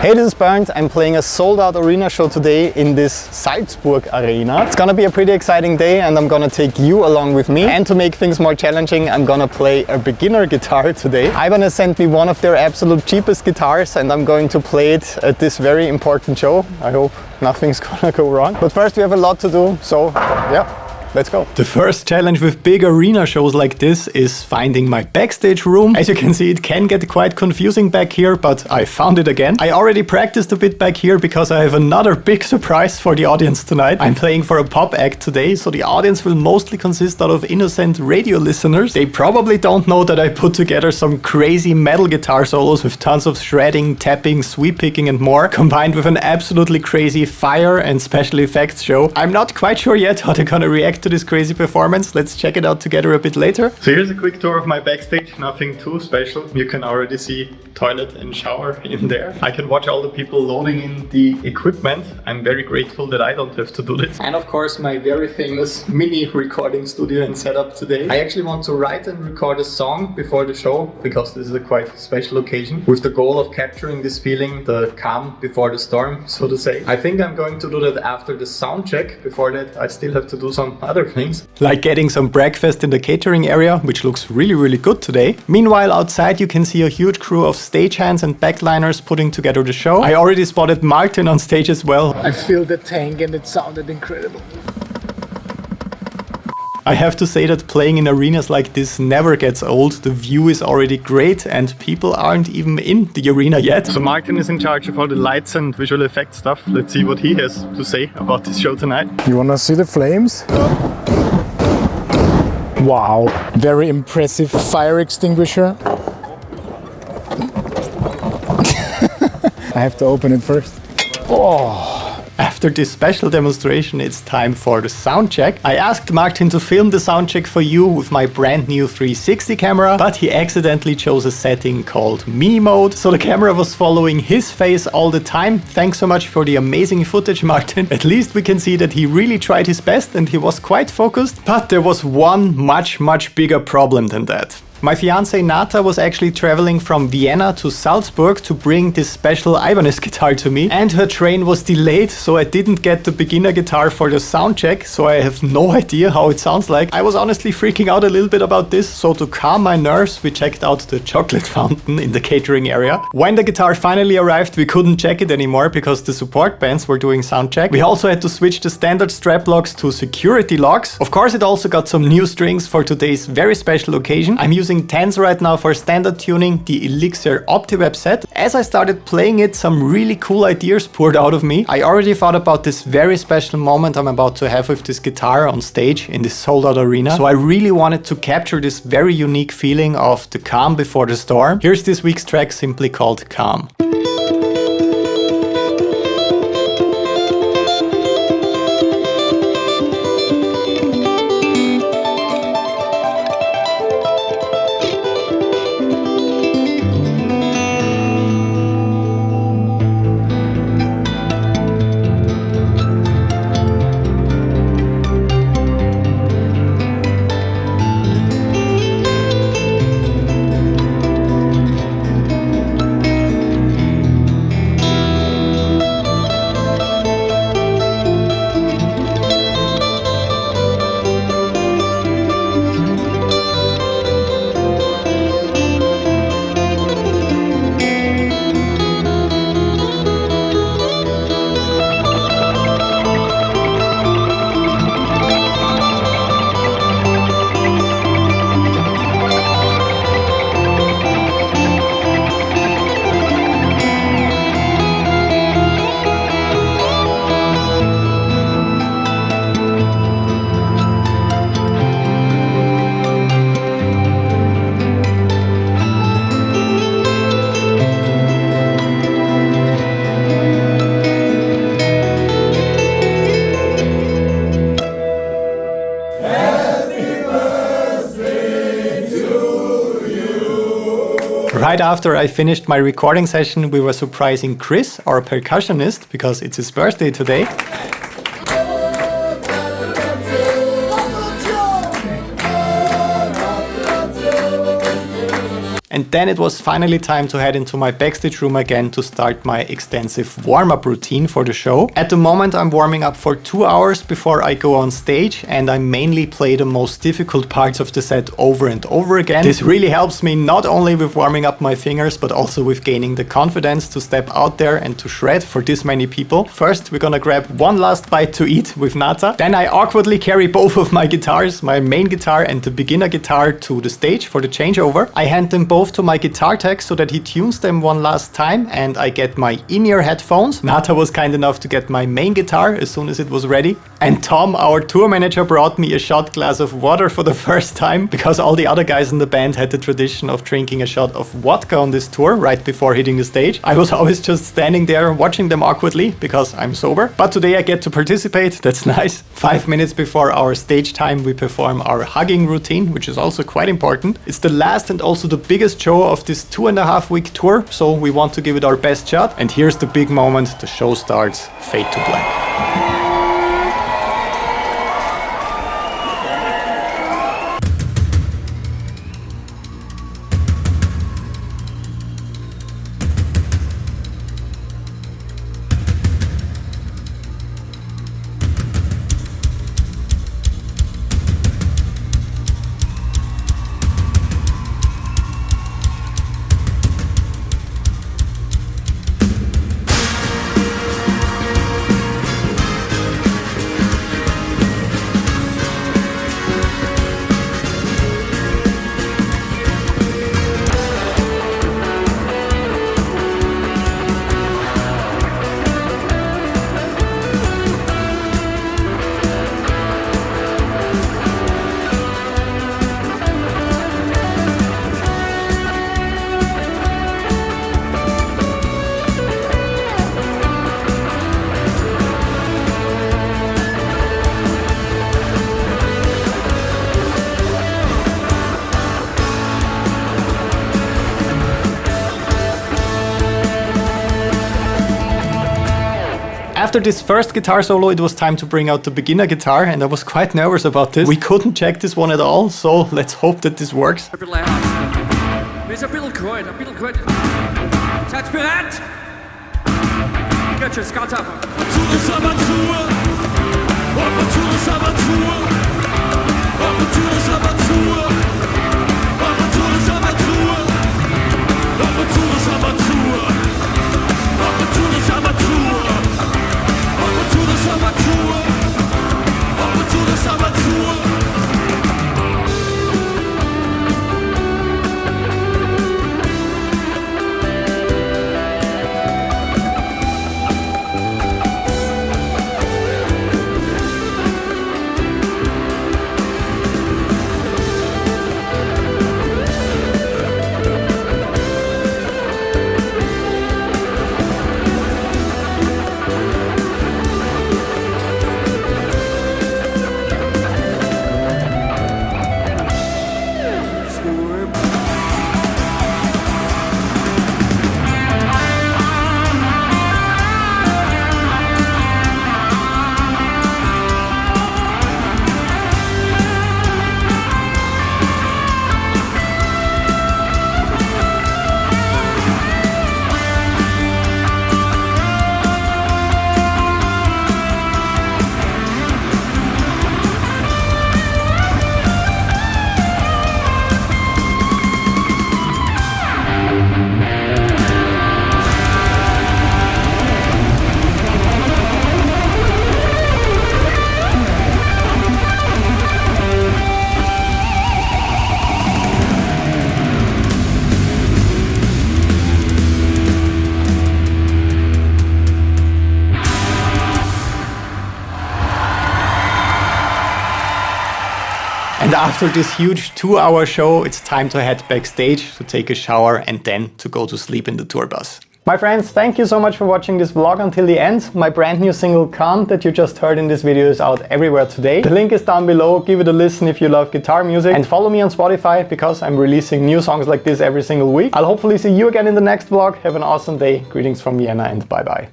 Hey, this is BERNTH. I'm playing a sold-out arena show today in this Salzburg arena. It's gonna be a pretty exciting day and I'm gonna take you along with me. And to make things more challenging, I'm gonna play a beginner guitar today. Ivan has sent me one of their absolute cheapest guitars and I'm going to play it at this very important show. I hope nothing's gonna go wrong. But first we have a lot to do, so yeah. Let's go. The first challenge with big arena shows like this is finding my backstage room. As you can see, it can get quite confusing back here, but I found it again. I already practiced a bit back here because I have another big surprise for the audience tonight. I'm playing for a pop act today, so the audience will mostly consist out of innocent radio listeners. They probably don't know that I put together some crazy metal guitar solos with tons of shredding, tapping, sweep picking and more, combined with an absolutely crazy fire and special effects show. I'm not quite sure yet how they're gonna react to this crazy performance. Let's check it out together a bit later. So here's a quick tour of my backstage, nothing too special. You can already see toilet and shower in there. I can watch all the people loading in the equipment. I'm very grateful that I don't have to do this. And of course my very famous mini recording studio and setup today. I actually want to write and record a song before the show because this is a quite special occasion with the goal of capturing this feeling, the calm before the storm, so to say. I think I'm going to do that after the sound check. Before that I still have to do some other things. Like getting some breakfast in the catering area, which looks really good today. Meanwhile, outside you can see a huge crew of stagehands and backliners putting together the show. I already spotted Martin on stage as well. I filled the tank and it sounded incredible. I have to say that playing in arenas like this never gets old. The view is already great and people aren't even in the arena yet. So Martin is in charge of all the lights and visual effects stuff. Let's see what he has to say about this show tonight. You wanna see the flames? Wow, very impressive fire extinguisher. I have to open it first. Oh. After this special demonstration, it's time for the sound check. I asked Martin to film the sound check for you with my brand new 360 camera, but he accidentally chose a setting called mini mode, so the camera was following his face all the time. Thanks so much for the amazing footage, Martin. At least we can see that he really tried his best and he was quite focused, but there was one much bigger problem than that. My fiancée Nata was actually traveling from Vienna to Salzburg to bring this special Ibanez guitar to me, and her train was delayed, so I didn't get the beginner guitar for the sound check, so I have no idea how it sounds like. I was honestly freaking out a little bit about this, so to calm my nerves we checked out the chocolate fountain in the catering area. When the guitar finally arrived we couldn't check it anymore because the support bands were doing sound check. We also had to switch the standard strap locks to security locks. Of course it also got some new strings for today's very special occasion. I'm using 10s right now for standard tuning, the Elixir OptiWeb set. As I started playing it, some really cool ideas poured out of me. I already thought about this very special moment I'm about to have with this guitar on stage in this sold-out arena. So I really wanted to capture this very unique feeling of the calm before the storm. Here's this week's track, simply called Calm. Right after I finished my recording session, we were surprising Chris, our percussionist, because it's his birthday today. and then it was finally time to head into my backstage room again to start my extensive warm-up routine for the show. At the moment I'm warming up for 2 hours before I go on stage, and I mainly play the most difficult parts of the set over and over again. This really helps me not only with warming up my fingers, but also with gaining the confidence to step out there and to shred for this many people. First, we're gonna grab one last bite to eat with Nata. Then I awkwardly carry both of my guitars, my main guitar and the beginner guitar, to the stage for the changeover. I hand them both to my guitar tech so that he tunes them one last time, and I get my in-ear headphones. Nata was kind enough to get my main guitar as soon as it was ready. And Tom, our tour manager, brought me a shot glass of water for the first time, because all the other guys in the band had the tradition of drinking a shot of vodka on this tour right before hitting the stage. I was always just standing there watching them awkwardly because I'm sober. But today I get to participate, that's nice. 5 minutes before our stage time we perform our hugging routine, which is also quite important. It's the last and also the biggest show of this 2.5-week tour, so we want to give it our best shot. And here's the big moment, the show starts, fade to black. After this first guitar solo, it was time to bring out the beginner guitar, and I was quite nervous about this. We couldn't check this one at all, so let's hope that this works. Vi er så billigt køjt. Tag spirat! Get your skat up. To the Sabatur! Up to the Sabatur! Up to the Sabatur! Up to the Sabatur! Up to the Sabatur! Up to the Sabatur! Up to the Sabatur! Up to the Sabatur! And after this huge 2-hour show, it's time to head backstage to take a shower and then to go to sleep in the tour bus. My friends, thank you so much for watching this vlog until the end. My brand new single Calm that you just heard in this video is out everywhere today. The link is down below, give it a listen if you love guitar music, and follow me on Spotify because I'm releasing new songs like this every single week. I'll hopefully see you again in the next vlog. Have an awesome day. Greetings from Vienna and bye bye.